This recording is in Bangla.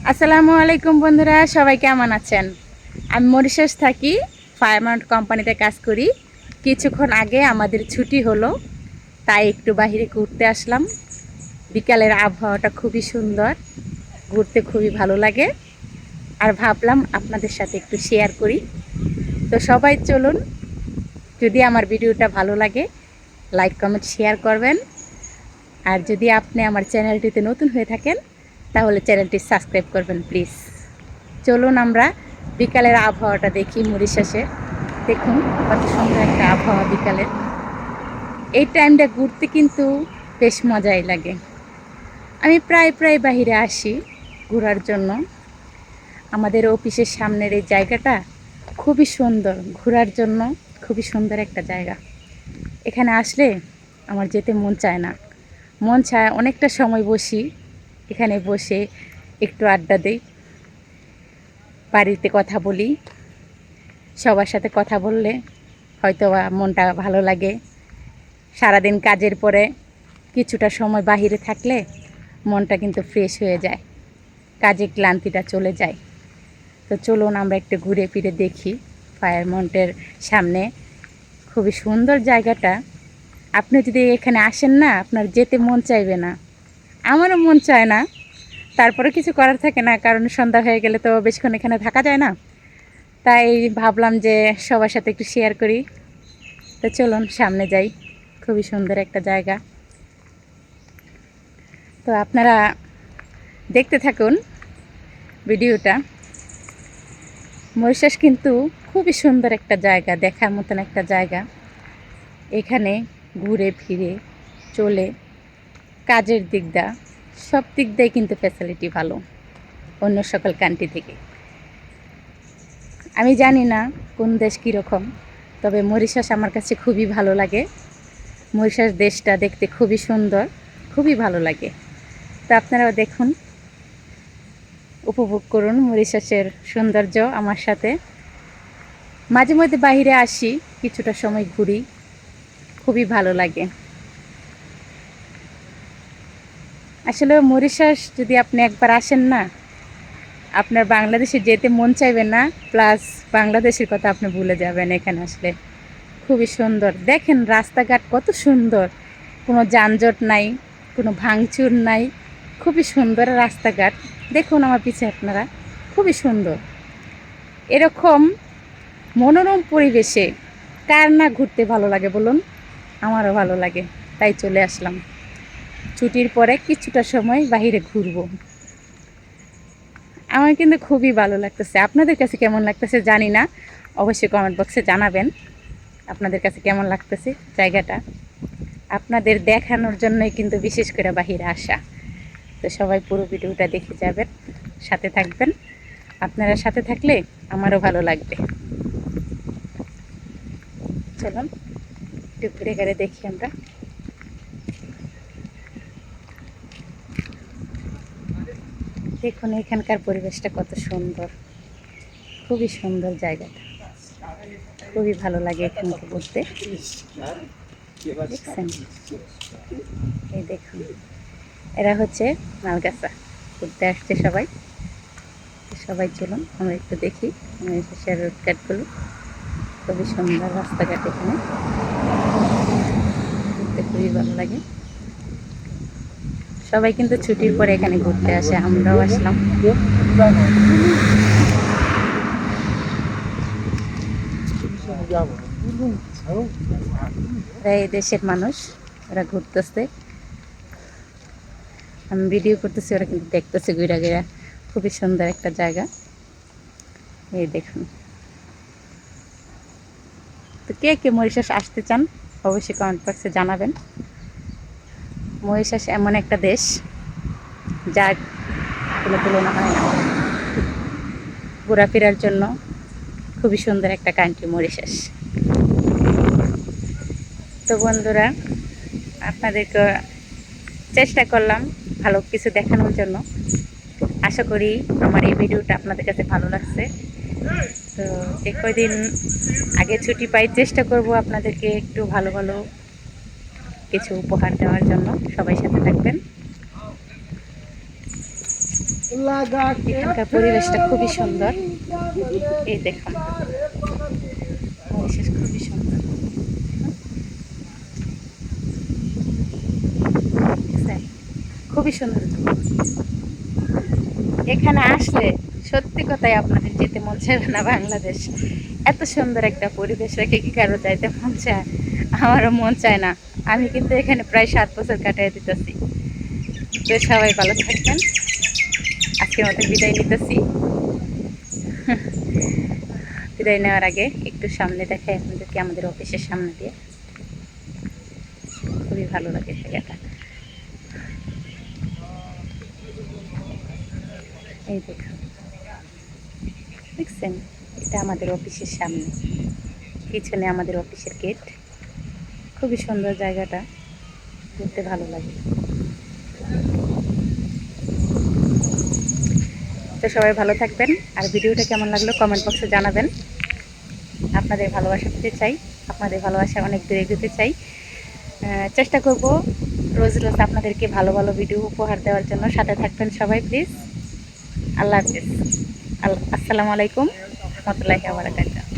আসসালামু আলাইকুম বন্ধুরা, সবাই কেমন আছেন? আমি মরিশাস থাকি, ফায়ারমাউন্ট কোম্পানিতে কাজ করি। কিছুক্ষণ আগে আমাদের ছুটি হলো, তাই একটু বাইরে ঘুরতে আসলাম। বিকালের আবহাওয়াটা খুবই সুন্দর, ঘুরতে খুবই ভালো লাগে। আর ভাবলাম আপনাদের সাথে একটু শেয়ার করি। তো সবাই চলুন, যদি আমার ভিডিওটা ভালো লাগে লাইক কমেন্ট শেয়ার করবেন। আর যদি আপনি আমার চ্যানেলটিতে নতুন হয়ে থাকেন তাহলে চ্যানেলটি সাবস্ক্রাইব করবেন প্লিজ। চলুন আমরা বিকালের আবহাওয়াটা দেখি মরিশাসে। দেখুন কত সুন্দর একটা আবহাওয়া বিকালের। এই টাইমটা ঘুরতে কিন্তু বেশ মজাই লাগে। আমি প্রায় প্রায় বাহিরে আসি ঘোরার জন্য। আমাদের অফিসের সামনের এই জায়গাটা খুবই সুন্দর, ঘোরার জন্য খুবই সুন্দর একটা জায়গা। এখানে আসলে আমার যেতে মন চায় না, মন চায় অনেকটা সময় বসি এখানে, বসে একটু আড্ডা দিই, বাড়িতে কথা বলি। সবার সাথে কথা বললে হয়তো মনটা ভালো লাগে। সারাদিন কাজের পরে কিছুটা সময় বাহিরে থাকলে মনটা কিন্তু ফ্রেশ হয়ে যায়, কাজে ক্লান্তিটা চলে যায়। তো চলুন আমরা একটু ঘুরে ফিরে দেখি ফায়ারমাউন্টের সামনে। খুবই সুন্দর জায়গাটা। আপনি যদি এখানে আসেন না, আপনার যেতে মন চাইবে না, আমারও মন চায় না। তারপরে কিছু করার থাকে না, কারণ সন্ধ্যা হয়ে গেলে তো বেশিক্ষণ এখানে থাকা যায় না। তাই ভাবলাম যে সবার সাথে একটু শেয়ার করি। তো চলুন সামনে যাই, খুবই সুন্দর একটা জায়গা। তো আপনারা দেখতে থাকুন ভিডিওটা। মরিশাস কিন্তু খুবই সুন্দর একটা জায়গা, দেখার মতন একটা জায়গা। এখানে ঘুরে ফিরে চলে কাজের দিকটা সব দিক দিয়ে কিন্তু ফ্যাসিলিটি ভালো অন্য সকল কান্ট্রি থেকে। আমি জানি না কোন দেশ কীরকম, তবে মরিশাস আমার কাছে খুবই ভালো লাগে। মরিশাস দেশটা দেখতে খুবই সুন্দর, খুবই ভালো লাগে। তো আপনারাও দেখুন, উপভোগ করুন মরিশাসের সৌন্দর্য আমার সাথে। মাঝে মধ্যে বাইরে আসি, কিছুটা সময় ঘুরি, খুবই ভালো লাগে। আসলে মরিশাস যদি আপনি একবার আসেন না, আপনার বাংলাদেশে যেতে মন চাইবে না, প্লাস বাংলাদেশের কথা আপনি ভুলে যাবেন এখানে আসলে। খুবই সুন্দর, দেখেন রাস্তাঘাট কত সুন্দর, কোনো যানজট নাই, কোনো ভাঙচুর নাই, খুবই সুন্দর রাস্তাঘাট। দেখুন আমার পিছে আপনারা, খুবই সুন্দর। এরকম মনোরম পরিবেশে কার না ঘুরতে ভালো লাগে বলুন? আমারও ভালো লাগে, তাই চলে আসলাম। ছুটির পরে কিছুটা সময় বাহিরে ঘুরবো। আমার কিন্তু খুবই ভালো লাগতেছে। আপনাদের কাছে কেমন লাগতেছে জানি না, অবশ্যই কমেন্ট বক্সে জানাবেন আপনাদের কাছে কেমন লাগতেছে জায়গাটা। আপনাদের দেখানোর জন্যই কিন্তু বিশেষ করে বাহিরে আসা। তো সবাই পুরো ভিডিওটা দেখে যাবেন, সাথে থাকবেন। আপনারা সাথে থাকলে আমারও ভালো লাগবে। চলুন একটু ঘুরে ঘুরে দেখি আমরা। দেখুন এখানকার পরিবেশটা কত সুন্দর, খুবই সুন্দর জায়গাটা, খুবই ভালো লাগে এখানে ঘুরতে। দেখছেন, এই দেখুন এরা হচ্ছে মালগাছা ঘুরতে আসছে সবাই। সবাই চলুন আমরা একটু দেখি রোড কাটগুলো। খুবই সুন্দর রাস্তাঘাট, এখানে ঘুরতে খুবই ভালো লাগে। সবাই কিন্তু ছুটির পরে এখানে ঘুরতে আসে, আমরাও আসলাম। এই দেশের মানুষ, ওরা ঘুরতেছে, আমি ভিডিও করতেছি, ওরা কিন্তু দেখতেছে ঘুরা ঘুরা। খুবই সুন্দর একটা জায়গা, এই দেখুন। তো কে কে মরিশাস আসতে চান অবশ্যই কমেন্ট বক্সে জানাবেন। মরিশাস এমন একটা দেশ যার কোনো তুলনা হয় না। ঘোরাফেরার জন্য খুবই সুন্দর একটা কান্ট্রি মরিশাস। তো বন্ধুরা, আপনাদেরকে চেষ্টা করলাম ভালো কিছু দেখানোর জন্য। আশা করি আমার এই ভিডিওটা আপনাদের কাছে ভালো লাগছে। তো যে কয়দিন আগে ছুটি পাই চেষ্টা করব আপনাদেরকে একটু ভালো ভালো কিছু উপহার দেওয়ার জন্য। সবাই সাথে থাকবেন। এখানকার পরিবেশটা খুবই সুন্দর। এই দেখুন, মরিশাস খুবই সুন্দর। দেখছেন? খুবই সুন্দর। এখানে আসলে সত্যি কথাই আপনাদের যেতে মন চাইবে না। বাংলাদেশ এত সুন্দর একটা পরিবেশ রেখে কি কারো যাইতে মন চায়? আমারও মন চায় না। আমি কিন্তু এখানে প্রায় 7 বছর কাটিয়ে দিতেছি। তো সবাই ভালো থাকবেন। আজকের মতো বিদায় নিতেছি। বিদায় নেওয়ার আগে একটু সামনে দেখাই আপনাদেরকে, আমাদের অফিসের সামনে দিয়ে। খুবই ভালো লাগে জায়গাটা। এই দেখুন, দেখছেন? এটা আমাদের অফিসের সামনে, পিছনে আমাদের অফিসের গেট। খুবই সুন্দর জায়গাটা, ঘুরতে ভালো লাগে। তো সবাই ভালো থাকবেন। আর ভিডিওটা কেমন লাগলো কমেন্ট বক্সে জানাবেন। আপনাদের ভালোবাসা পেতে চাই, আপনাদের ভালোবাসা অনেক দূরে এগোতে চাই। চেষ্টা করব রোজ রোজ আপনাদেরকে ভালো ভালো ভিডিও উপহার দেওয়ার জন্য। সাথে থাকবেন সবাই প্লিজ। আল্লাহ হাফিজ। আসসালামু আলাইকুম ওয়া রাহমাতুল্লাহি ওয়া বারাকাতুহু।